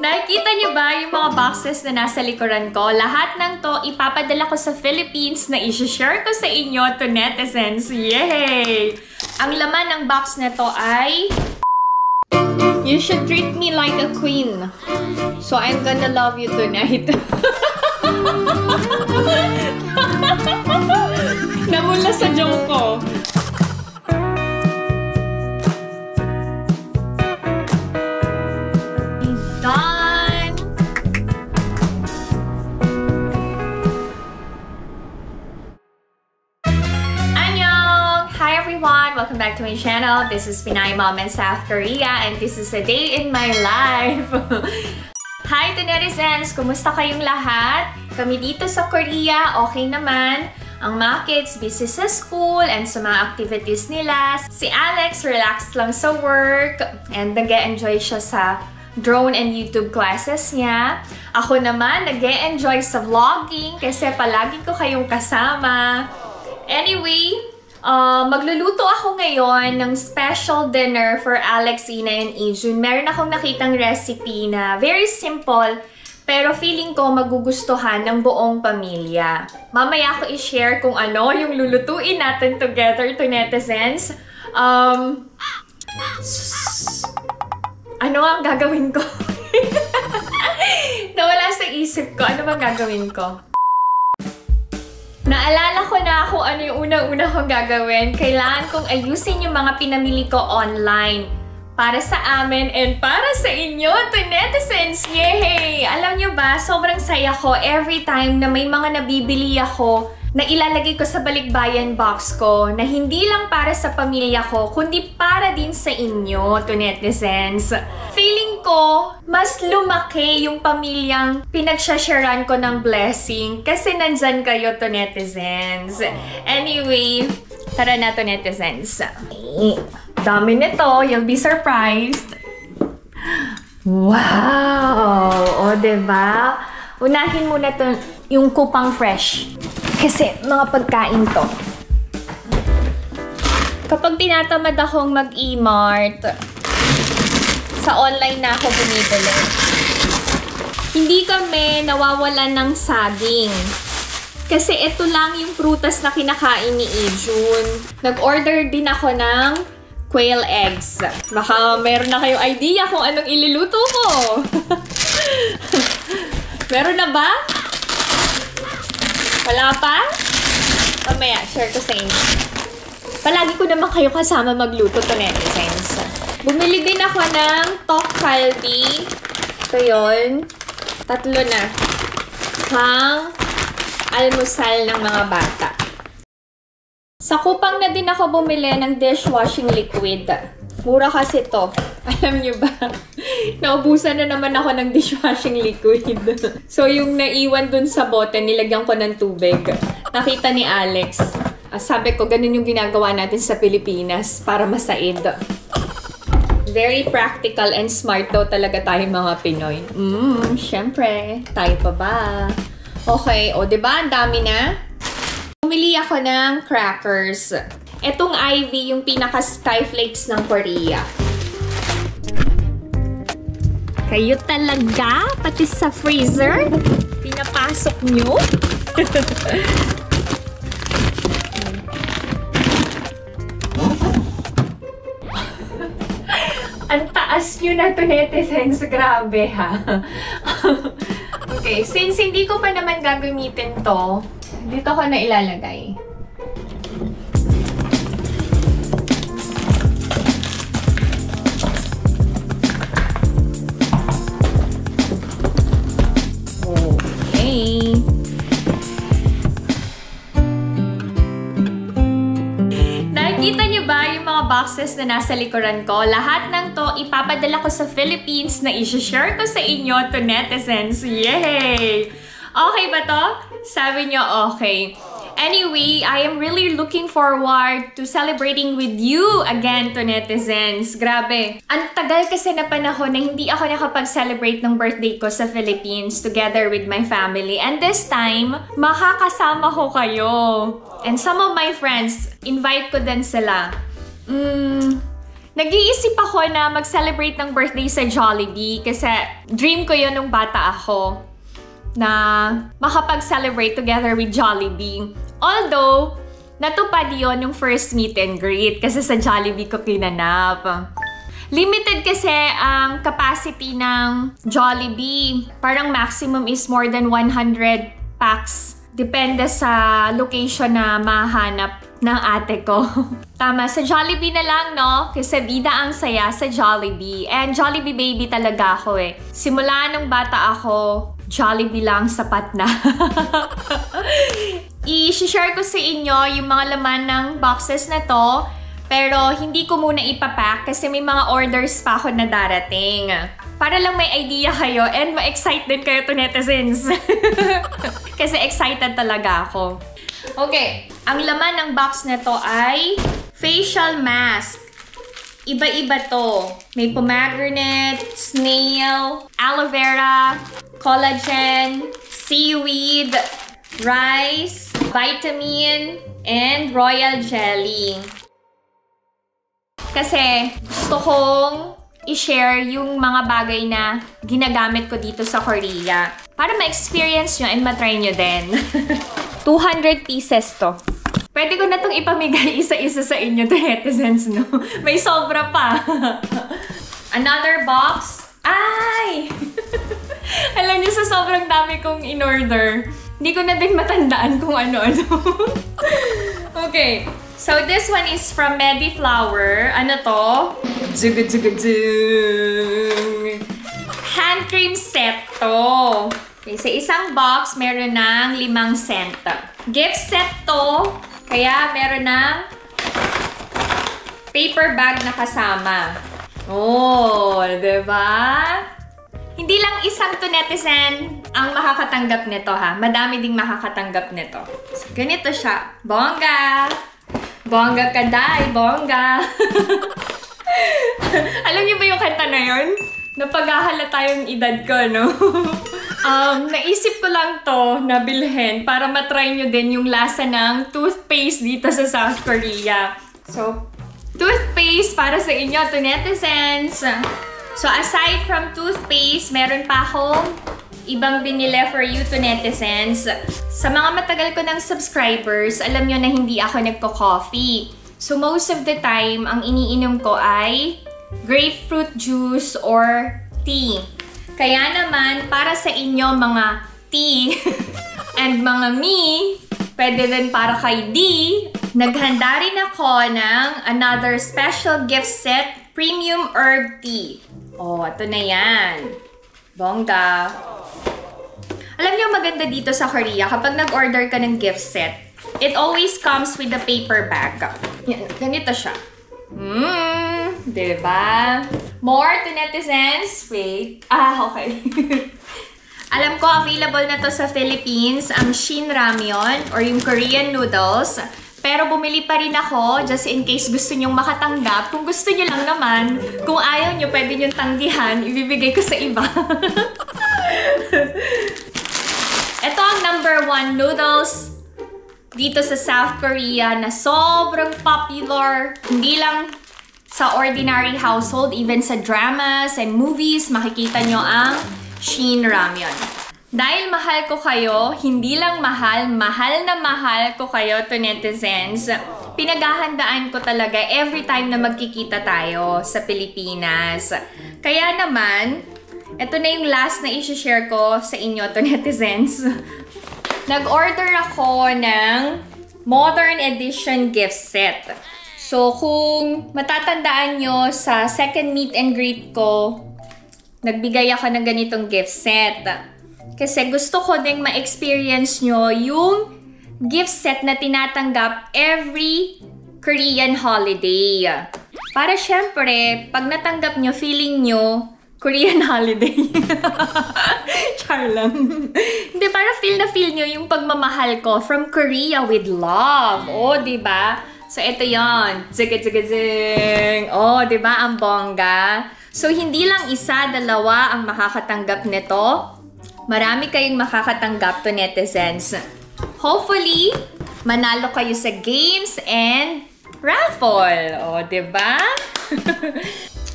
Nakikita niyo ba yung mga boxes na nasa likuran ko? Lahat ng to ipapadala ko sa Philippines na i-share ko sa inyo to netizens. Yay! Ang laman ng box na to ay... You should treat me like a queen. So I'm gonna love you tonight. Namula sa joke ko. Welcome back to my channel. This is Pinay Mom in South Korea and this is a day in my life. Hi to netizens! Kumusta kayong lahat? Kami dito sa Korea, okay naman. Ang mga kids busy sa school and sa mga activities nila. Si Alex relaxed lang sa work and nag-e-enjoy siya sa drone and YouTube classes niya. Ako naman nag-e-enjoy sa vlogging kasi palagi ko kayong kasama. Anyway, magluluto ako ngayon ng special dinner for Alex, Ina, and Ijun. Meron akong nakitang recipe na very simple, pero feeling ko magugustuhan ng buong pamilya. Mamaya ko i-share kung ano yung lulutuin natin together to netizens. Ano ang gagawin ko? Nawala sa isip ko. Ano bang gagawin ko? Naalala ko na kung ano yung unang-una kong gagawin. Kailangan kong ayusin yung mga pinamili ko online. Para sa amin and para sa inyo, to netizens! Yay! Alam nyo ba, sobrang saya ko every time na may mga nabibili ako na ilalagay ko sa balikbayan box ko na hindi lang para sa pamilya ko, kundi para din sa inyo, to netizens. Feeling ko, mas lumaki yung pamilyang pinagsasharean ko ng blessing kasi nandyan kayo, to netizens. Anyway, tara na, to netizens. Dami nito, you'll be surprised. Wow! O, diba? Unahin muna to yung kupang fresh. Kasi mga pagkain to. Kapag tinatamad akong mag-e-mart, sa online na ako bumibili. Hindi kami nawawalan ng saging. Kasi ito lang yung prutas na kinakain ni Ijun. Nag-order din ako ng quail eggs. Baka meron na kayong idea kung anong iluluto ko. Meron na ba? Wala pa? Mamaya, share ko sa inyo. Palagi ko naman kayo kasama magluto to netizens. Bumili din ako ng tteok kalbi. Ito yun. 3 na. Pang almusal ng mga bata. Sa Kupang na din ako bumili ng dishwashing liquid. Mura kasi to. Alam nyo ba? Naubusan na naman ako ng dishwashing liquid. So, yung naiwan dun sa bote, nilagyan ko ng tubig. Nakita ni Alex. Sabi ko, ganun yung ginagawa natin sa Pilipinas para masaid. Very practical and smart daw talaga tayo mga Pinoy. Syempre. Tayo pa ba? Okay. O, diba? Ang dami na. Pumili ako ng crackers. Etong Ivy, yung pinaka-skyflakes ng Korea. Kayo talaga? Pati sa freezer? Pinapasok nyo? Ang taas nyo na to netizens. Grabe ha. Okay, since hindi ko pa naman gagamitin to, dito ko na ilalagay. Nakikita niyo ba yung mga boxes na nasa likuran ko? Lahat ng to ipapadala ko sa Philippines na i-share ko sa inyo to netizens. Yay! Okay ba to? Sabi niyo okay. Anyway, I am really looking forward to celebrating with you again to netizens. Grabe. Ang tagal kasi na panahon na hindi ako nakapag-celebrate ng birthday ko sa Philippines together with my family. And this time, makakasama ko kayo. And some of my friends, invite ko din sila. Nag-iisip ako na mag-celebrate ng birthday sa Jollibee kasi dream ko yun nung bata ako na makapag-celebrate together with Jollibee. Although, natupad yun yung first meet and greet kasi sa Jollibee ko kinanap. Limited kasi ang capacity ng Jollibee. Parang maximum is more than 100 packs. Depende sa location na mahanap ng ate ko. Tama, sa Jollibee na lang, no? Kasi bida ang saya sa Jollibee. And Jollibee baby talaga ako eh. Simula nung bata ako, Jollibee lang sapat na. I-share ko sa inyo yung mga laman ng boxes na to. Pero hindi ko muna ipapack kasi may mga orders pa ako na darating. Para lang may idea kayo and ma-excite din kayo to netizens. Kasi excited talaga ako. Okay, ang laman ng box na to ay facial mask. Iba-iba to. May pomegranate, snail, aloe vera, collagen, seaweed, rice, vitamin, and royal jelly. Kasi gusto kong i-share yung mga bagay na ginagamit ko dito sa Korea. Para ma-experience nyo and ma-try nyo din. 200 pieces to. Pwede ko na itong ipamigay isa-isa sa inyo to netizens, no? May sobra pa. Another box. Ay! Alam nyo, sa sobrang dami kong in-order, hindi ko na din matandaan kung ano-ano. Okay. So, this one is from Mediflower. Ano to? Hand cream set to. Okay, sa isang box, meron ng 5 scent. Gift set to. Kaya, meron ng paper bag na kasama. Oh, diba? Hindi lang isang to netizen ang makakatanggap nito, ha? Madami ding makakatanggap nito. So, ganito siya. Bongga! Bongga ka, day! Bongga! Alam niyo ba yung kanta na yun? Napaghahalata yung edad ko, no? Naisip ko lang to na bilhin para matry nyo din yung lasa ng toothpaste dito sa South Korea. So, toothpaste para sa inyo to netizens. So, aside from toothpaste, meron pa akong ibang binili for you to netizens. Sa mga matagal ko ng subscribers, alam nyo na hindi ako nagko-coffee. So, most of the time, ang iniinom ko ay grapefruit juice or tea. Kaya naman, para sa inyo mga tea and mga me, pwede din para kay D, naghanda rin ako ng another special gift set, premium herb tea. Oh, ito na yan. Bongga. Alam niyo maganda dito sa Korea, kapag nag-order ka ng gift set, it always comes with a paper bag. Yan, ganito siya. Diba? More to netizens. Wait. Okay. Alam ko, available na to sa Philippines, ang Shin Ramyeon or yung Korean noodles. Pero bumili pa rin ako just in case gusto nyong makatanggap. Kung gusto nyo lang naman, kung ayaw nyo, pwede nyong tanggihan. Ibibigay ko sa iba. Ito ang number 1 noodles dito sa South Korea na sobrang popular. Hindi lang sa ordinary household, even sa dramas and movies, makikita nyo ang Shin Ramyeon. Dahil mahal ko kayo, hindi lang mahal, mahal na mahal ko kayo to netizens. Pinaghahandaan ko talaga every time na magkikita tayo sa Pilipinas. Kaya naman, ito na yung last na i-share ko sa inyo to netizens. Nag-order ako ng Modern Edition gift set. So, kung matatandaan nyo sa second meet and greet ko, nagbigay ako ng ganitong gift set. Kasi gusto ko ding ma-experience nyo yung gift set na tinatanggap every Korean holiday. Para syempre, pag natanggap nyo, feeling nyo, Korean holiday. Char lang. Hindi, para feel nyo yung pagmamahal ko from Korea with love. Oh, diba? So, ito yon. Zing. Oh, diba? Ang bongga. So, hindi lang isa, dalawa ang makakatanggap nito. Marami kayong makakatanggap to netizens. Hopefully, manalo kayo sa games and raffle. O, diba?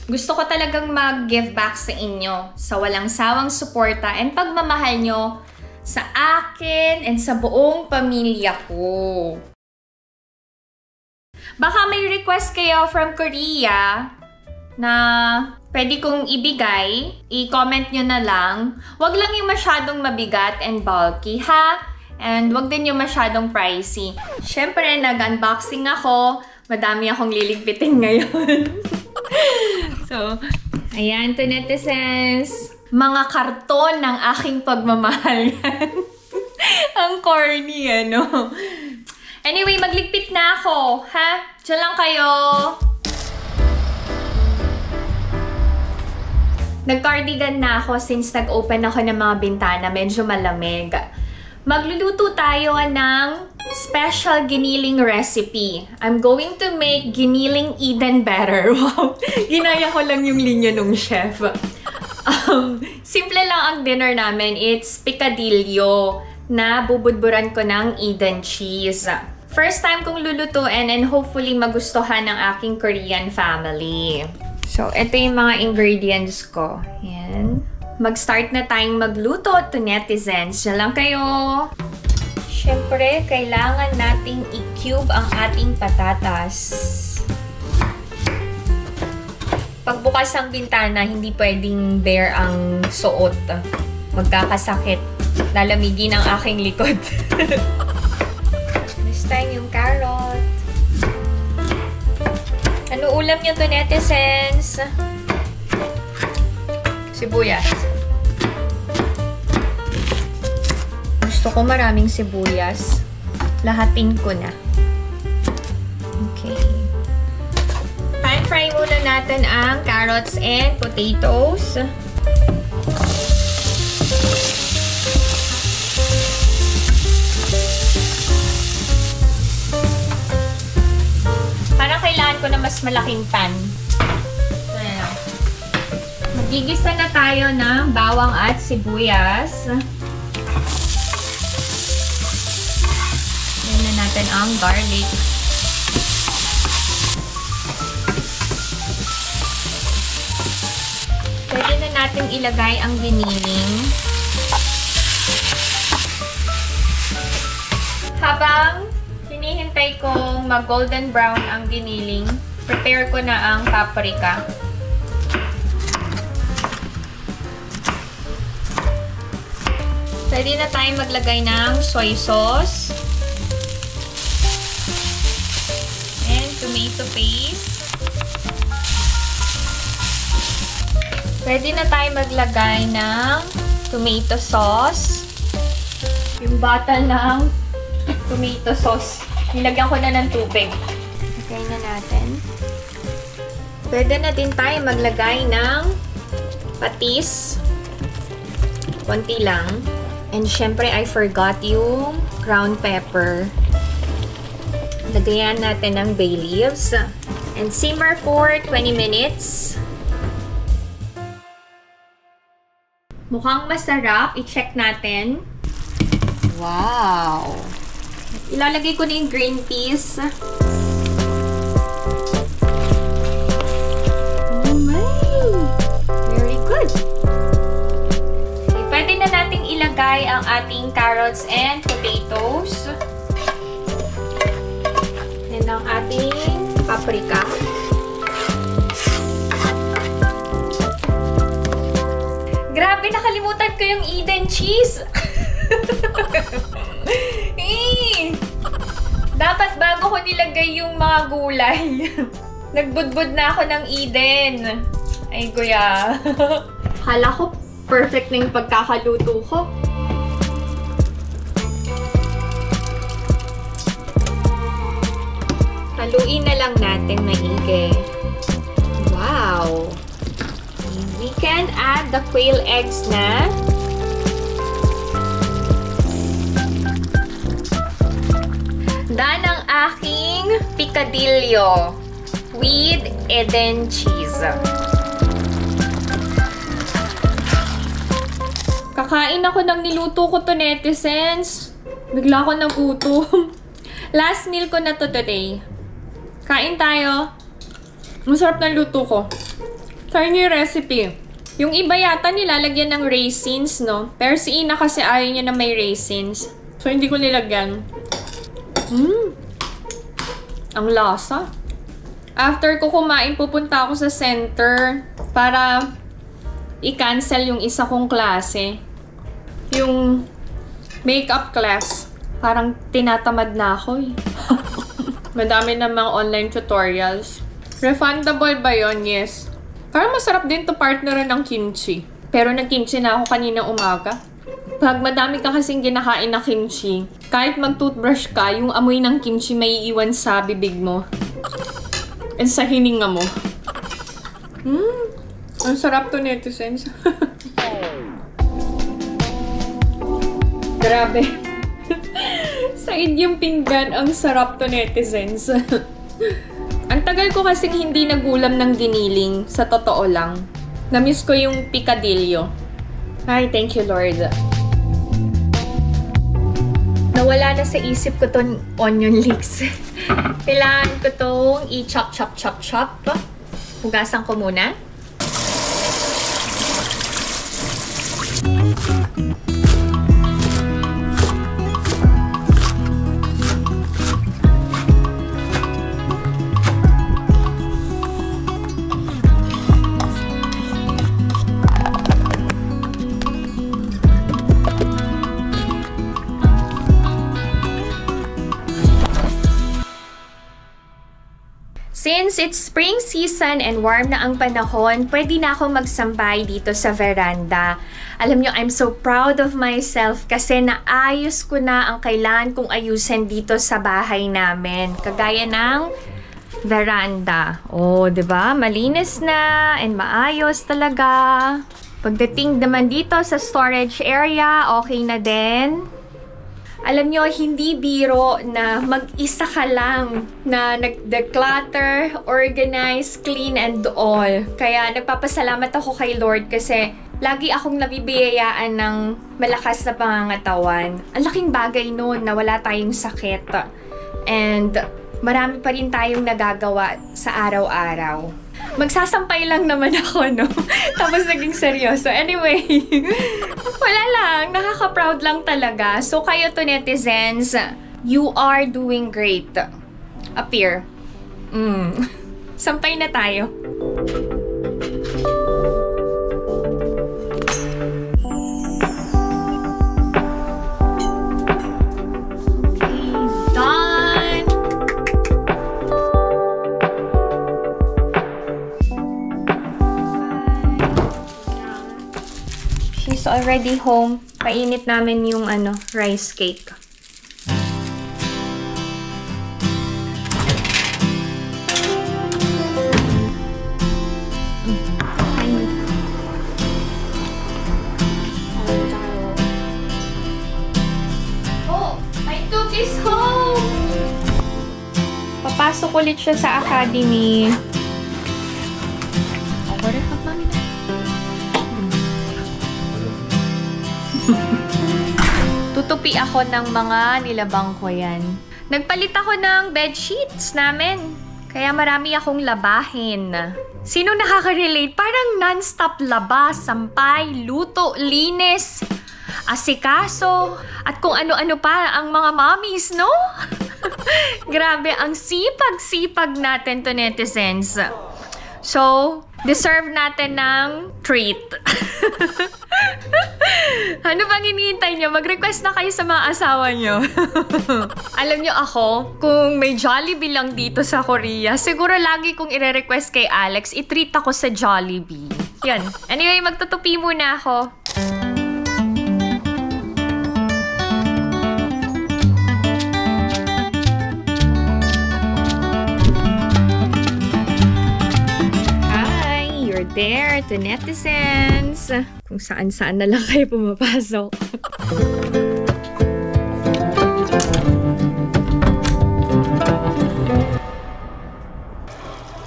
Gusto ko talagang mag-give back sa inyo sa walang sawang suporta and pagmamahal nyo sa akin and sa buong pamilya ko. Baka may request kayo from Korea na pwede kong ibigay. I-comment nyo na lang. Wag lang yung masyadong mabigat and bulky, ha? And wag din yung masyadong pricey. Siyempre, nag-unboxing ako. Madami akong liligpitin ngayon. So, ayan to netizens. Mga karton ng aking pagmamahal yan. Ang corny, ano? Anyway, magligpit na ako, ha? Diyan lang kayo. Nag-cardigan na ako since nag-open ako ng mga bintana. Medyo malamig. Magluluto tayo ng special giniling recipe. I'm going to make giniling Eden better. Wow! Ginaya ko lang yung linya nung chef. Simple lang ang dinner namin. It's picadillo na bubudburan ko ng Eden cheese. First time kong lulutuin and hopefully magustuhan ng aking Korean family. So, ito yung mga ingredients ko. Yan. Mag-start na tayong magluto to netizens. Diyan lang kayo. Siyempre, kailangan nating i-cube ang ating patatas. Pagbukas ng bintana, hindi pwedeng bare ang suot. Magkakasakit. Lalamigin ang aking likod. This time yung carrot. Ano ulam nyo to netizens? Sibuyas. Gusto ko maraming sibuyas. Lahatin ko na. Okay. Pan-fry muna natin ang carrots and potatoes. Parang kailangan ko na mas malaking pan. Ayan. Magigisa na tayo ng bawang at sibuyas. Ayan na natin ang garlic. Pwede na natin ilagay ang giniling. Habang hinihintay kong mag-golden brown ang giniling, prepare ko na ang paprika. Pwede na tayong maglagay ng soy sauce and tomato paste. Pwede na tayong maglagay ng tomato sauce. Yung bottle ng tomato sauce. Nilagyan ko na ng tubig. Lagay na natin. Pwede na din tayo maglagay ng patis. Konti lang. And syempre, I forgot yung ground pepper. Lagayan natin ng bay leaves. And simmer for 20 minutes. Mukhang masarap. I-check natin. Wow! Ilalagay ko na yung green peas. Oh my! Very good! Pwede na nating ilagay ang ating carrots and potatoes. And ang ating paprika. Grabe, nakalimutan ko yung Eden cheese! Dapat bago ko nilagay yung mga gulay. Nagbudbud na ako ng Eden. Ay, kuya. Hala ko perfect na yung pagkakaluto ko. Haluin na lang natin maigi. Wow! We can add the quail eggs na. Done ang aking picadillo with Eden cheese. Kakain ako ng niluto ko to netizens. Bigla ako nagutom. Last meal ko na to today. Kain tayo. Masarap na luto ko. Try niyo yung recipe. Yung iba yata nilalagyan ng raisins, no? Pero si Ina kasi ayaw niya na may raisins. So, hindi ko nilagyan. Ang lasa. After ko kumain, pupunta ako sa center para i-cancel yung isa kong klase. Yung makeup class. Parang tinatamad na ako eh. Madami na mga online tutorials. Refundable ba yun? Yes. Parang masarap din to partneran ng kimchi. Pero nag-kimchi na ako kanina umaga. Pag madami ka kasing ginakain na kimchi, kahit mag-toothbrush ka, yung amoy ng kimchi may iiwan sa bibig mo. And sa hininga mo. Ang sarap to, netizens. Grabe. Said yung pinggan, ang sarap to, netizens. Ang tagal ko kasing hindi nagulam ng giniling, sa totoo lang. Namiss ko yung picadillo. Ay, thank you, Lord. Nawala na sa isip ko tong onion leeks. Kailangan ko tong i-chop. Hugasan ko muna. Since it's spring season and warm na ang panahon, pwede na akong magsambay dito sa veranda. Alam nyo, I'm so proud of myself kasi naayos ko na ang kailangan kong ayusin dito sa bahay namin. Kagaya ng veranda. Oh, 'di ba? Malinis na and maayos talaga. Pagdating naman dito sa storage area, okay na din. Alam nyo, hindi biro na mag-isa ka lang na nag-declutter, organize, clean, and all. Kaya nagpapasalamat ako kay Lord kasi lagi akong nabibiyayaan ng malakas na pangangatawan. Ang laking bagay noon na wala tayong sakit. And marami pa rin tayong nagagawa sa araw-araw. Magsasampay lang naman ako, no? Tapos naging seryoso. Anyway, wala lang. Nakaka-proud lang talaga. So, kayo to, netizens, you are doing great. Appear. Sampay na tayo. Already home. Painit namin yung rice cake. Oh, my tooth is home! Papasok ulit siya sa academy. Tutupi ako ng mga nilabang ko yan. Nagpalit ako ng bedsheets namin. Kaya marami akong labahin. Sino nakaka-relate? Parang non-stop laba, sampay, luto, linis, asikaso, at kung ano-ano pa ang mga mommies, no? Grabe, ang sipag-sipag natin to, netizens. So, deserve natin ng treat. Ano bang hinihintay nyo? Mag-request na kayo sa mga asawa nyo. Alam nyo ako, kung may Jollibee lang dito sa Korea, siguro lagi kong ire-request kay Alex, i-treat ako sa Jollibee. Yan. Anyway, magtutupi muna ako. There to netizens. Kung saan-saan na lang kayo pumapasok.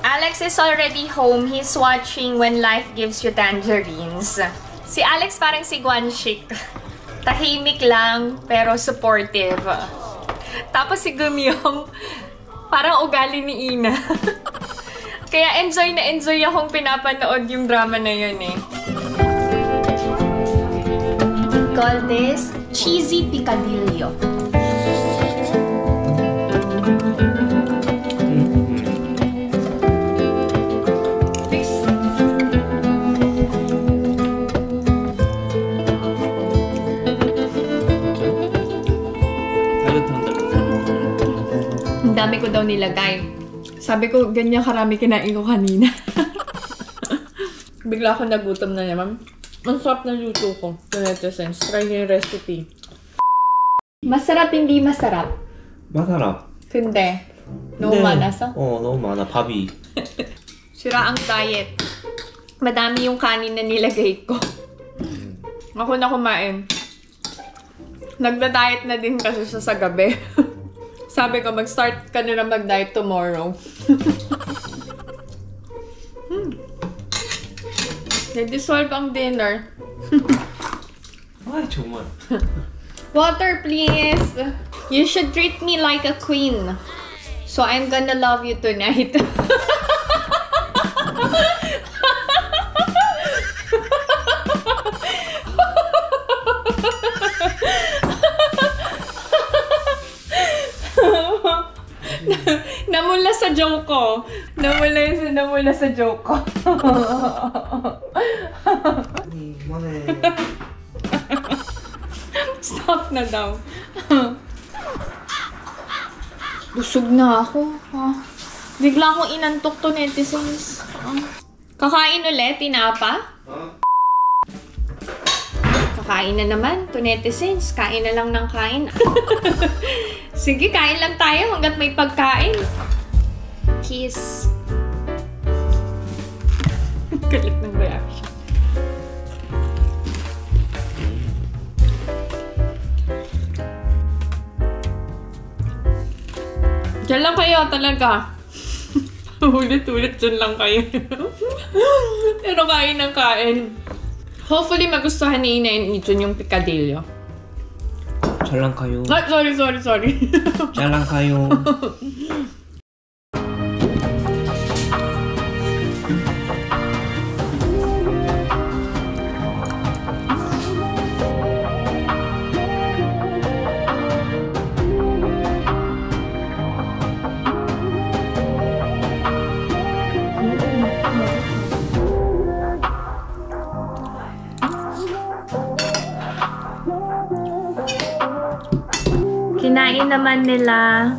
Alex is already home. He's watching When Life Gives You Tangerines. Si Alex parang si Guanxik. Tahimik lang, pero supportive. Tapos si Gumyong, Parang ugali ni Ina. Kaya enjoy na enjoy akong pinapanood yung drama na yun eh. Call this cheesy picadillo. Ang dami ko daw nilagay. Sabi ko, ganyan karami kinain ko kanina. Bigla ako nagutom na naman. Ang sarap na luto ko. Netizens, try yung recipe. Masarap, hindi masarap? masarap. 근데 너무 많아서? 너무 많아, 밥이. Sira ang diet. Madami yung kanin na nilagay ko. Ako na kumain. Nagda-diet na din kasi siya sa gabi. Sabi ko, mag-start ka na mag-diet tomorrow. Nag-dissolve ang dinner. Ay, 정말. Water, please. You should treat me like a queen. So I'm gonna love you tonight. Namula sa joke ko. Namula sa joke ko. Stop na daw. Busog na ako. Bigla akong inantok to, netizens. Kakain ulit, tinapa? Kakain na naman to, netizens. Kain na lang ng kain. Sige, kain lang tayo hanggat may pagkain. Kiss. Galit ng reaction. Diyan lang kayo talaga. Ulit-ulit dyan lang kayo. Pero kain ng kain. Hopefully magustuhan ni Ina and Ichun yung picadillo. 잘 lang kayo. Sorry. 잘 lang kayo. Kinain naman nila.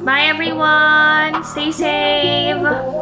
Bye everyone! Stay safe!